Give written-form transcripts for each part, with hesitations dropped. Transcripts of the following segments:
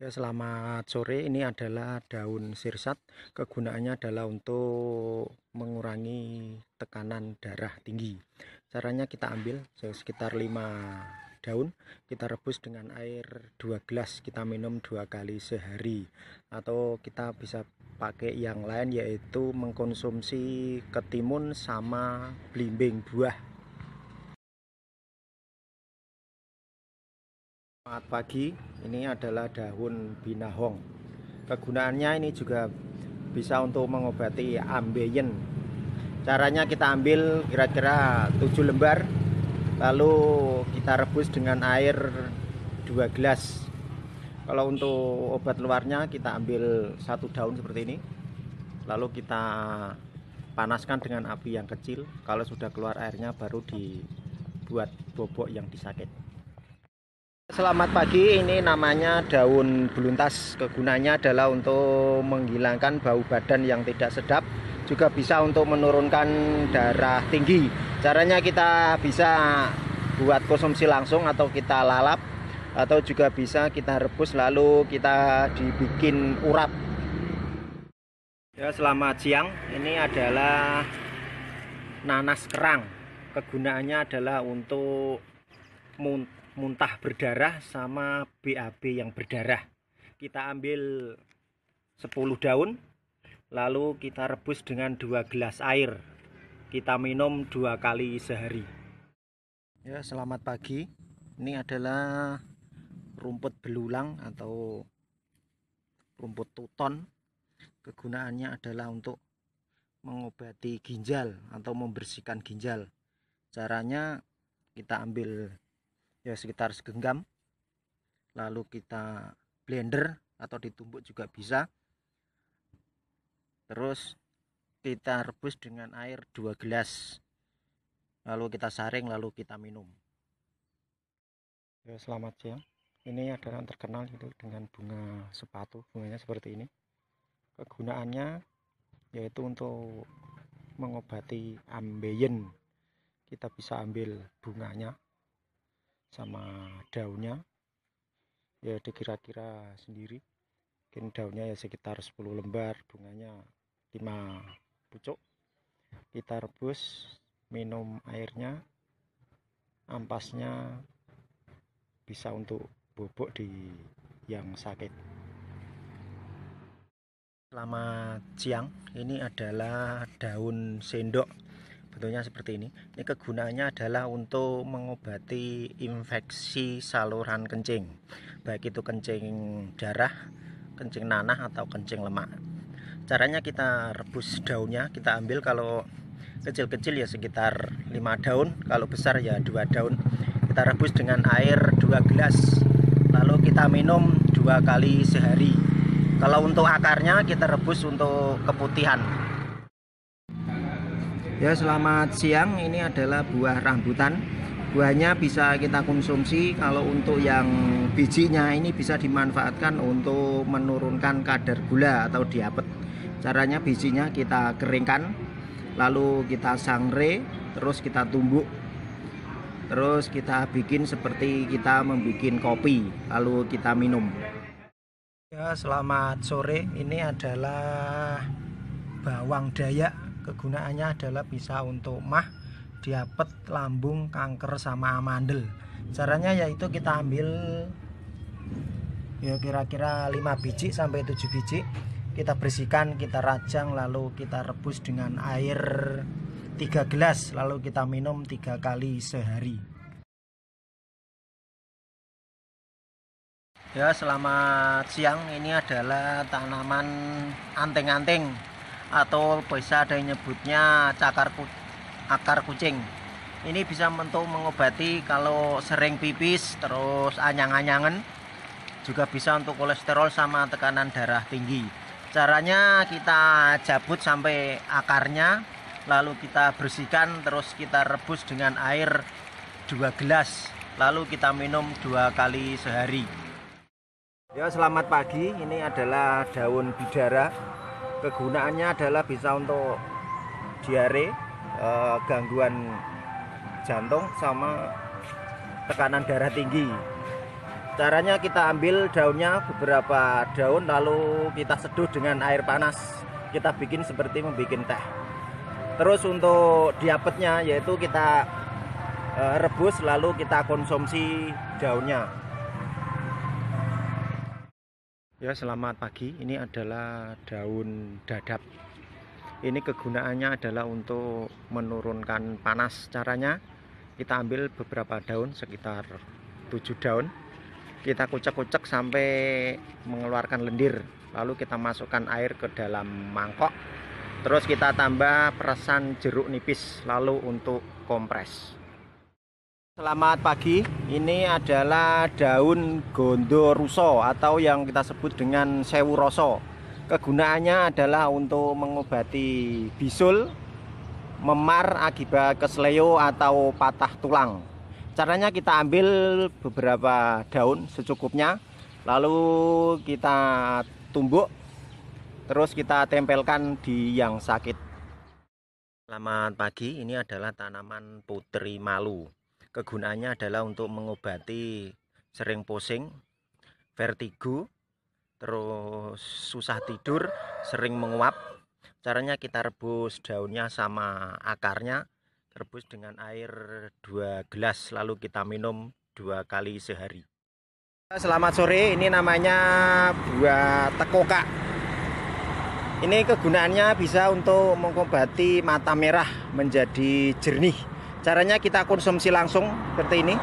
Ya, selamat sore. Ini adalah daun sirsat. Kegunaannya adalah untuk mengurangi tekanan darah tinggi. Caranya kita ambil sekitar 5 daun, kita rebus dengan air 2 gelas, kita minum 2 kali sehari. Atau kita bisa pakai yang lain, yaitu mengkonsumsi ketimun sama belimbing buah. Selamat pagi, ini adalah daun binahong. Kegunaannya ini juga bisa untuk mengobati ambeien. Caranya kita ambil kira-kira 7 lembar, lalu kita rebus dengan air 2 gelas. Kalau untuk obat luarnya kita ambil 1 daun seperti ini, lalu kita panaskan dengan api yang kecil. Kalau sudah keluar airnya baru dibuat bobok yang disakit. Selamat pagi, ini namanya daun beluntas. Kegunaannya adalah untuk menghilangkan bau badan yang tidak sedap, juga bisa untuk menurunkan darah tinggi. Caranya kita bisa buat konsumsi langsung atau kita lalap, atau juga bisa kita rebus lalu kita dibikin urap. Ya, selamat siang. Ini adalah nanas kerang. Kegunaannya adalah untuk muntah berdarah sama BAB yang berdarah. Kita ambil 10 daun, lalu kita rebus dengan 2 gelas air. Kita minum 2 kali sehari. Ya, selamat pagi. Ini adalah rumput belulang atau rumput tuton. Kegunaannya adalah untuk mengobati ginjal atau membersihkan ginjal. Caranya kita ambil ya sekitar segenggam, lalu kita blender atau ditumbuk juga bisa, terus kita rebus dengan air 2 gelas, lalu kita saring, lalu kita minum. Ya, selamat siang. Ini adalah yang terkenal itu dengan bunga sepatu. Bunganya seperti ini. Kegunaannya yaitu untuk mengobati ambeien. Kita bisa ambil bunganya sama daunnya, ya dikira-kira sendiri. Mungkin daunnya ya sekitar 10 lembar, bunganya 5 pucuk. Kita rebus, minum airnya, ampasnya bisa untuk bobok di yang sakit. Selamat siang. Ini adalah daun sendok. Bentuknya seperti ini. Ini kegunaannya adalah untuk mengobati infeksi saluran kencing, baik itu kencing darah, kencing nanah, atau kencing lemak. Caranya kita rebus daunnya, kita ambil kalau kecil-kecil ya sekitar 5 daun, kalau besar ya 2 daun. Kita rebus dengan air 2 gelas, lalu kita minum 2 kali sehari. Kalau untuk akarnya kita rebus untuk keputihan. Ya, selamat siang. Ini adalah buah rambutan. Buahnya bisa kita konsumsi. Kalau untuk yang bijinya ini bisa dimanfaatkan untuk menurunkan kadar gula atau diabetes. Caranya bijinya kita keringkan, lalu kita sangre, terus kita tumbuk, terus kita bikin seperti kita membuat kopi, lalu kita minum. Ya, selamat sore. Ini adalah bawang dayak. Kegunaannya adalah bisa untuk mah, diabetes, lambung, kanker, sama amandel. Caranya yaitu kita ambil ya kira-kira 5 biji sampai 7 biji. Kita bersihkan, kita rajang, lalu kita rebus dengan air 3 gelas, lalu kita minum 3 kali sehari. Ya, selamat siang. Ini adalah tanaman anting-anting, atau bisa ada yang nyebutnya akar kucing. Ini bisa untuk mengobati kalau sering pipis, terus anyang-anyangan, juga bisa untuk kolesterol sama tekanan darah tinggi. Caranya kita cabut sampai akarnya, lalu kita bersihkan, terus kita rebus dengan air 2 gelas, lalu kita minum 2 kali sehari. Ya, selamat pagi. Ini adalah daun bidara. Kegunaannya adalah bisa untuk diare, gangguan jantung, sama tekanan darah tinggi. Caranya kita ambil daunnya, beberapa daun, lalu kita seduh dengan air panas. Kita bikin seperti membuat teh. Terus untuk diapetnya yaitu kita rebus lalu kita konsumsi daunnya. Ya, selamat pagi. Ini adalah daun dadap. Ini kegunaannya adalah untuk menurunkan panas. Caranya kita ambil beberapa daun, sekitar 7 daun. Kita kucek-kucek sampai mengeluarkan lendir. Lalu kita masukkan air ke dalam mangkok. Terus kita tambah perasan jeruk nipis, lalu untuk kompres. Selamat pagi, ini adalah daun gondoruso atau yang kita sebut dengan sewu roso. Kegunaannya adalah untuk mengobati bisul, memar akibat kesleo atau patah tulang. Caranya kita ambil beberapa daun secukupnya, lalu kita tumbuk, terus kita tempelkan di yang sakit. Selamat pagi, ini adalah tanaman putri malu. Kegunaannya adalah untuk mengobati sering pusing, vertigo, terus susah tidur, sering menguap. Caranya kita rebus daunnya sama akarnya, rebus dengan air 2 gelas, lalu kita minum 2 kali sehari. Selamat sore, ini namanya buah tekoka. Ini kegunaannya bisa untuk mengobati mata merah menjadi jernih. Caranya kita konsumsi langsung seperti ini.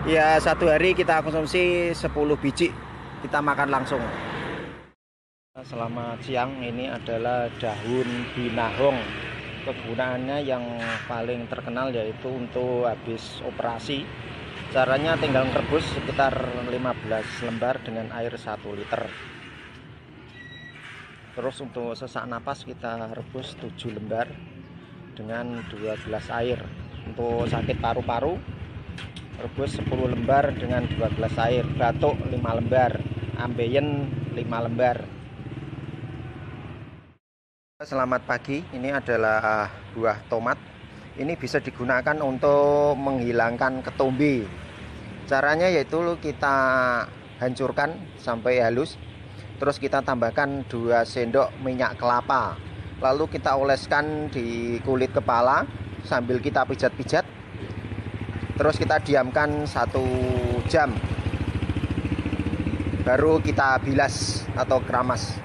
Ya, 1 hari kita konsumsi 10 biji. Kita makan langsung. Selamat siang, ini adalah daun binahong. Kegunaannya yang paling terkenal yaitu untuk habis operasi. Caranya tinggal merebus sekitar 15 lembar dengan air 1 liter. Terus untuk sesak napas kita rebus 7 lembar dengan 2 gelas air. Untuk sakit paru-paru rebus 10 lembar dengan 2 gelas air. Batuk 5 lembar, ambeien 5 lembar. Selamat pagi, ini adalah buah tomat. Ini bisa digunakan untuk menghilangkan ketombe. Caranya yaitu kita hancurkan sampai halus. Terus kita tambahkan 2 sendok minyak kelapa. Lalu kita oleskan di kulit kepala sambil kita pijat-pijat. Terus kita diamkan 1 jam. Baru kita bilas atau keramas.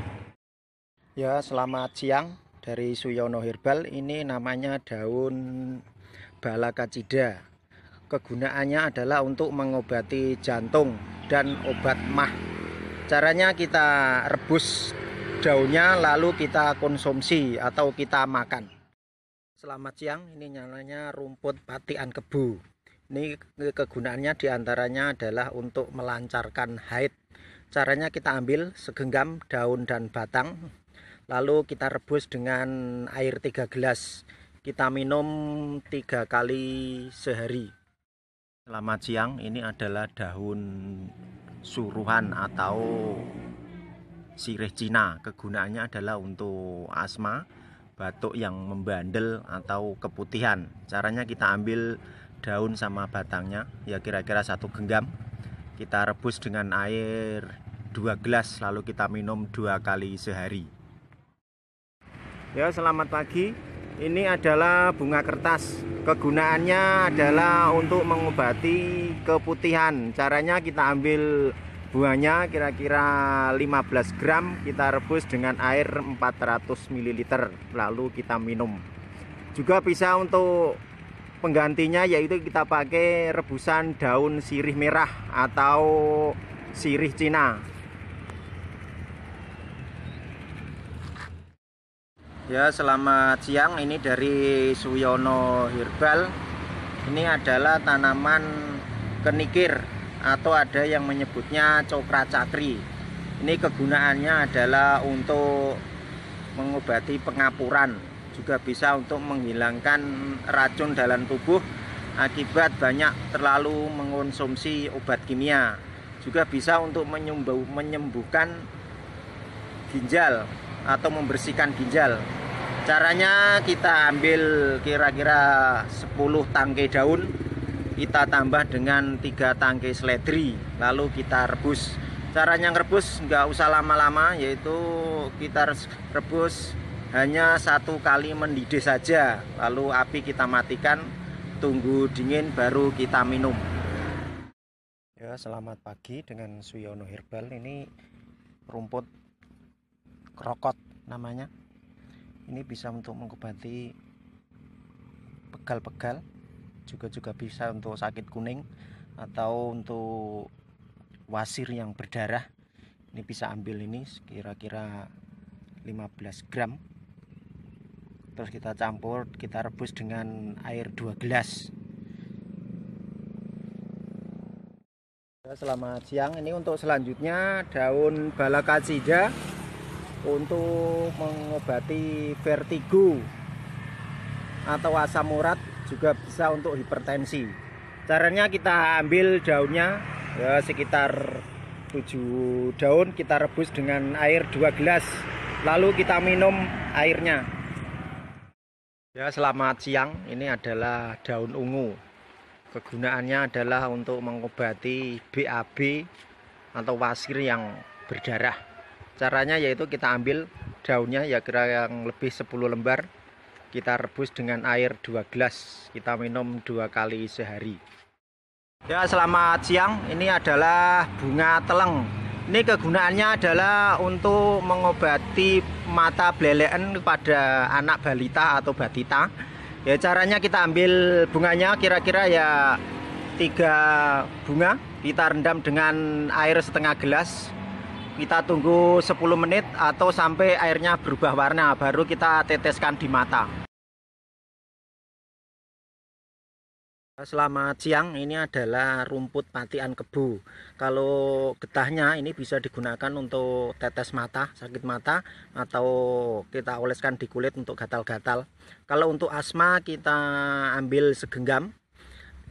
Ya, selamat siang dari Suyono Herbal. Ini namanya daun balakacida. Kegunaannya adalah untuk mengobati jantung dan obat mah. Caranya kita rebus daunnya lalu kita konsumsi atau kita makan. Selamat siang, ini namanya rumput patikan kebu. Ini kegunaannya diantaranya adalah untuk melancarkan haid. Caranya kita ambil segenggam daun dan batang, lalu kita rebus dengan air 3 gelas. Kita minum 3 kali sehari. Selamat siang, ini adalah daun suruhan atau sirih Cina. Kegunaannya adalah untuk asma, batuk yang membandel atau keputihan. Caranya kita ambil daun sama batangnya, ya kira-kira 1 genggam. Kita rebus dengan air 2 gelas, lalu kita minum 2 kali sehari. Ya, selamat pagi. Ini adalah bunga kertas. Kegunaannya adalah untuk mengobati keputihan. Caranya kita ambil buahnya kira-kira 15 gram, kita rebus dengan air 400 ml, lalu kita minum. Juga bisa untuk penggantinya yaitu kita pakai rebusan daun sirih merah atau sirih Cina. Ya, selamat siang, ini dari Suyono Herbal. Ini adalah tanaman kenikir atau ada yang menyebutnya cokra cakri. Ini kegunaannya adalah untuk mengobati pengapuran, juga bisa untuk menghilangkan racun dalam tubuh akibat banyak terlalu mengonsumsi obat kimia. Juga bisa untuk menyembuhkan ginjal atau membersihkan ginjal. Caranya kita ambil kira-kira 10 tangkai daun, kita tambah dengan 3 tangkai seledri, lalu kita rebus. Caranya ngerebus nggak usah lama-lama, yaitu kita rebus hanya 1 kali mendidih saja, lalu api kita matikan, tunggu dingin baru kita minum. Ya, selamat pagi dengan Suyono Herbal. Ini rumput krokot namanya. Ini bisa untuk mengobati pegal-pegal, juga bisa untuk sakit kuning atau untuk wasir yang berdarah. Ini bisa ambil ini kira-kira 15 gram, terus kita campur, kita rebus dengan air 2 gelas. Selamat siang. Ini untuk selanjutnya daun balakacida untuk mengobati vertigo atau asam urat, juga bisa untuk hipertensi. Caranya kita ambil daunnya ya, sekitar 7 daun, kita rebus dengan air 2 gelas, lalu kita minum airnya. Ya, selamat siang. Ini adalah daun ungu. Kegunaannya adalah untuk mengobati BAB atau wasir yang berdarah. Caranya yaitu kita ambil daunnya ya, kira yang lebih 10 lembar, kita rebus dengan air 2 gelas, kita minum 2 kali sehari. Ya, selamat siang. Ini adalah bunga teleng. Ini kegunaannya adalah untuk mengobati mata belelekan kepada anak balita atau batita. Ya, caranya kita ambil bunganya kira-kira ya 3 bunga, kita rendam dengan air setengah gelas, kita tunggu 10 menit atau sampai airnya berubah warna, baru kita teteskan di mata. Selamat siang. Ini adalah rumput patian kebo. Kalau getahnya ini bisa digunakan untuk tetes mata, sakit mata, atau kita oleskan di kulit untuk gatal-gatal. Kalau untuk asma, kita ambil segenggam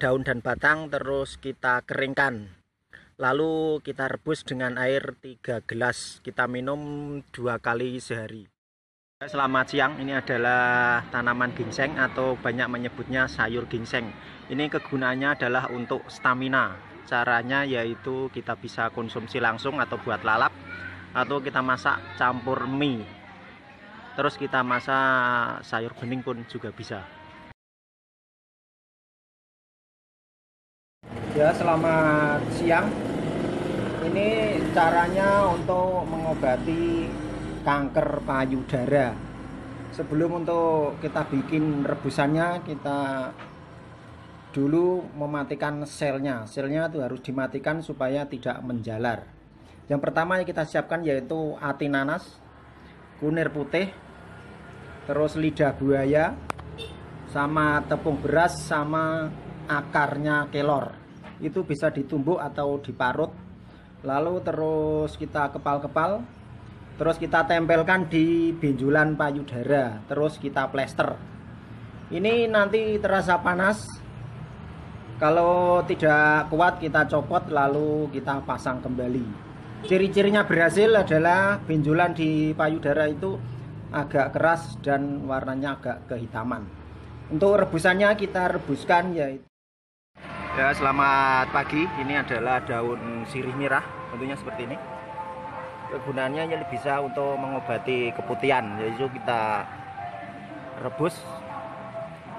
daun dan batang, terus kita keringkan, lalu kita rebus dengan air 3 gelas, kita minum 2 kali sehari. Selamat siang. Ini adalah tanaman ginseng atau banyak menyebutnya sayur ginseng. Ini kegunaannya adalah untuk stamina. Caranya yaitu kita bisa konsumsi langsung atau buat lalap, atau kita masak campur mie, terus kita masak sayur bening pun juga bisa. Ya, selamat siang. Ini caranya untuk mengobati kanker payudara. Sebelum untuk kita bikin rebusannya, kita dulu mematikan selnya. Selnya itu harus dimatikan supaya tidak menjalar. Yang pertama yang kita siapkan yaitu ati nanas, kunir putih, terus lidah buaya, sama tepung beras, sama akarnya kelor. Itu bisa ditumbuk atau diparut. Lalu terus kita kepal-kepal, terus kita tempelkan di benjolan payudara, terus kita plester. Ini nanti terasa panas. Kalau tidak kuat kita copot, lalu kita pasang kembali. Ciri-cirinya berhasil adalah benjolan di payudara itu agak keras dan warnanya agak kehitaman. Untuk rebusannya kita rebuskan yaitu. Ya, selamat pagi. Ini adalah daun sirih merah, bentuknya seperti ini. Kegunaannya yang bisa untuk mengobati keputihan, yaitu kita rebus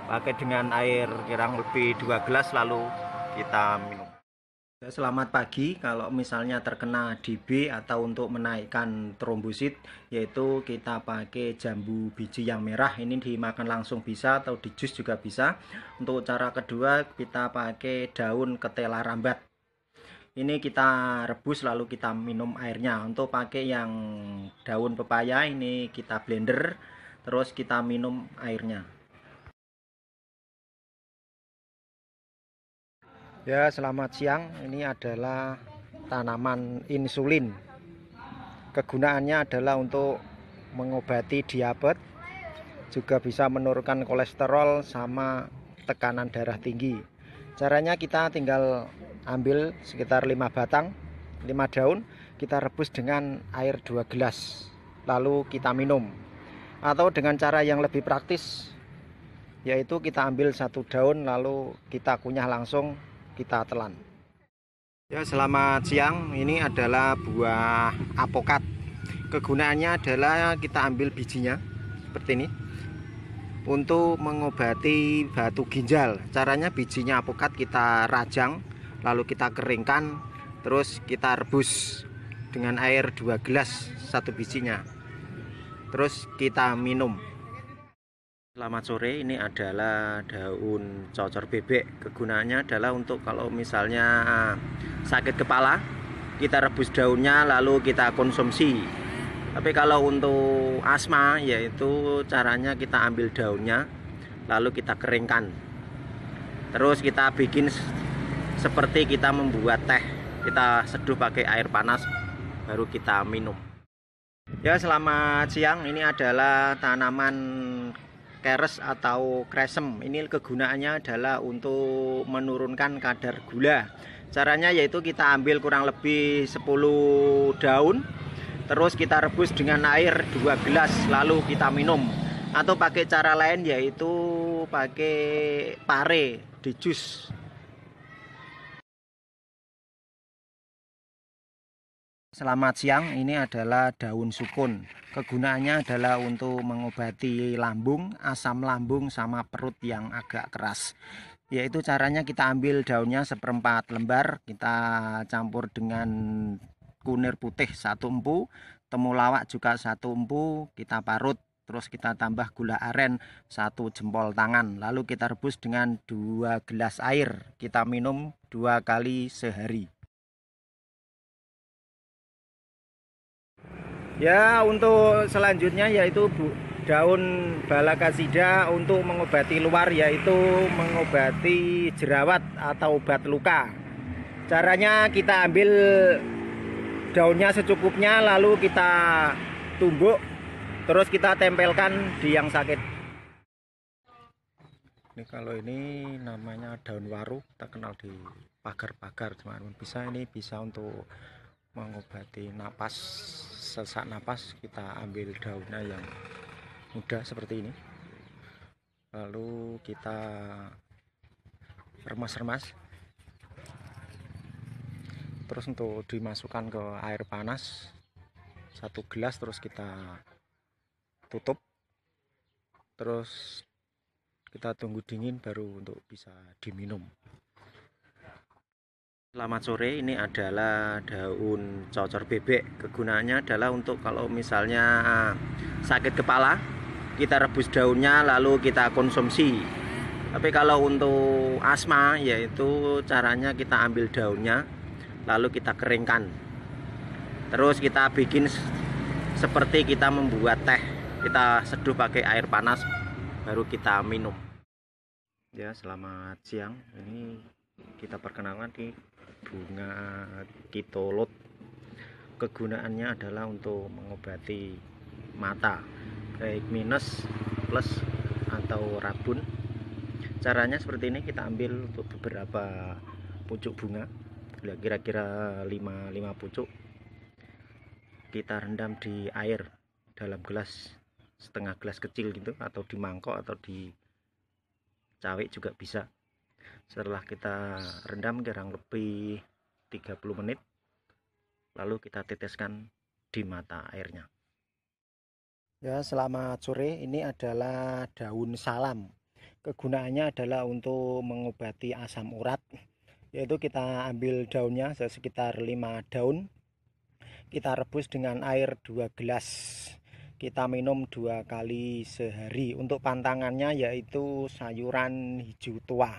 pakai dengan air kurang lebih 2 gelas, lalu kita minum. Selamat pagi. Kalau misalnya terkena DB atau untuk menaikkan trombosit, yaitu kita pakai jambu biji yang merah. Ini dimakan langsung bisa atau di jus juga bisa. Untuk cara kedua kita pakai daun ketela rambat. Ini kita rebus lalu kita minum airnya. Untuk pakai yang daun pepaya ini kita blender, terus kita minum airnya. Ya, selamat siang. Ini adalah tanaman insulin. Kegunaannya adalah untuk mengobati diabetes, juga bisa menurunkan kolesterol sama tekanan darah tinggi. Caranya kita tinggal ambil sekitar 5 batang, 5 daun, kita rebus dengan air 2 gelas, lalu kita minum. Atau dengan cara yang lebih praktis, yaitu kita ambil satu daun lalu kita kunyah langsung, kita telan. Ya, selamat siang. Ini adalah buah apokat. Kegunaannya adalah kita ambil bijinya seperti ini untuk mengobati batu ginjal. Caranya bijinya apokat kita rajang lalu kita keringkan, terus kita rebus dengan air 2 gelas satu bijinya, terus kita minum. Selamat sore, ini adalah daun cocor bebek. Kegunaannya adalah untuk kalau misalnya sakit kepala, kita rebus daunnya lalu kita konsumsi. Tapi kalau untuk asma, yaitu caranya kita ambil daunnya lalu kita keringkan, terus kita bikin seperti kita membuat teh, kita seduh pakai air panas baru kita minum. Ya, selamat siang. Ini adalah tanaman keres atau kresem. Ini kegunaannya adalah untuk menurunkan kadar gula. Caranya yaitu kita ambil kurang lebih 10 daun, terus kita rebus dengan air 2 gelas lalu kita minum. Atau pakai cara lain yaitu pakai pare di jus. Selamat siang, ini adalah daun sukun. Kegunaannya adalah untuk mengobati lambung, asam lambung sama perut yang agak keras. Yaitu caranya kita ambil daunnya 1/4 lembar, kita campur dengan kunir putih 1 empu, temulawak juga 1 empu, kita parut, terus kita tambah gula aren 1 jempol tangan. Lalu kita rebus dengan 2 gelas air, kita minum 2 kali sehari. Ya, untuk selanjutnya yaitu daun balakasida untuk mengobati luar, yaitu mengobati jerawat atau obat luka. Caranya kita ambil daunnya secukupnya lalu kita tumbuk, terus kita tempelkan di yang sakit. Ini kalau ini namanya daun waru, kita kenal di pagar-pagar teman-teman. Ini bisa untuk mengobati napas, sesak napas. Kita ambil daunnya yang muda seperti ini, lalu kita remas-remas, terus untuk dimasukkan ke air panas 1 gelas, terus kita tutup, terus kita tunggu dingin baru untuk bisa diminum. Selamat sore, ini adalah daun cocor bebek. Kegunaannya adalah untuk kalau misalnya sakit kepala, kita rebus daunnya lalu kita konsumsi. Tapi kalau untuk asma, yaitu caranya kita ambil daunnya lalu kita keringkan, terus kita bikin seperti kita membuat teh, kita seduh pakai air panas baru kita minum. Ya, selamat siang. Ini kita perkenalkan di bunga kitolot. Kegunaannya adalah untuk mengobati mata, baik minus, plus, atau rabun. Caranya seperti ini, kita ambil untuk beberapa pucuk bunga, kira-kira 5 pucuk, kita rendam di air dalam gelas, setengah gelas kecil gitu, atau di mangkok atau di cawik juga bisa. Setelah kita rendam kurang lebih 30 menit, lalu kita teteskan di mata airnya. Ya, selamat sore. Ini adalah daun salam. Kegunaannya adalah untuk mengobati asam urat, yaitu kita ambil daunnya sekitar 5 daun, kita rebus dengan air 2 gelas, kita minum 2 kali sehari. Untuk pantangannya yaitu sayuran hijau tua.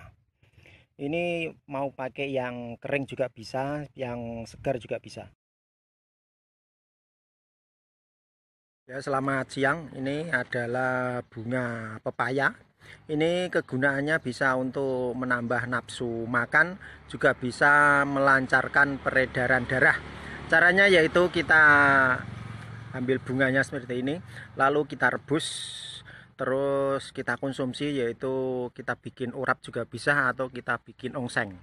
Ini mau pakai yang kering juga bisa, yang segar juga bisa. Ya, selamat siang. Ini adalah bunga pepaya. Ini kegunaannya bisa untuk menambah nafsu makan, juga bisa melancarkan peredaran darah. Caranya yaitu kita ambil bunganya seperti ini, lalu kita rebus, terus kita konsumsi, yaitu kita bikin urap juga bisa, atau kita bikin ongseng.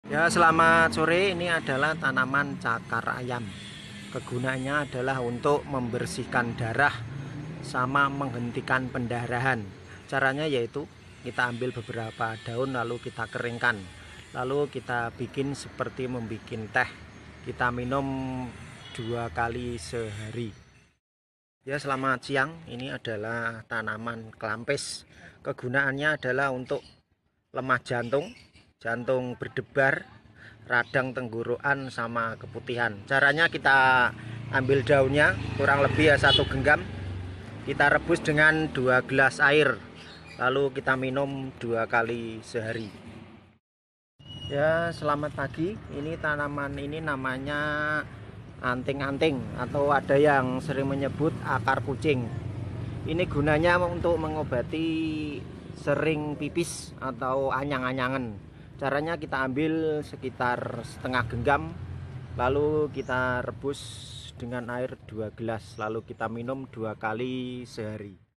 Ya, selamat sore. Ini adalah tanaman cakar ayam. Kegunaannya adalah untuk membersihkan darah, sama menghentikan pendarahan. Caranya yaitu kita ambil beberapa daun lalu kita keringkan, lalu kita bikin seperti membuat teh. Kita minum 2 kali sehari. Ya, selamat siang. Ini adalah tanaman kelampis. Kegunaannya adalah untuk lemah jantung, jantung berdebar, radang tenggorokan, sama keputihan. Caranya kita ambil daunnya kurang lebih 1 genggam, kita rebus dengan 2 gelas air, lalu kita minum 2 kali sehari. Ya, selamat pagi. Ini tanaman ini namanya anting-anting, atau ada yang sering menyebut akar kucing. Ini gunanya untuk mengobati sering pipis atau anyang-anyangan. Caranya kita ambil sekitar setengah genggam, lalu kita rebus dengan air 2 gelas, lalu kita minum 2 kali sehari.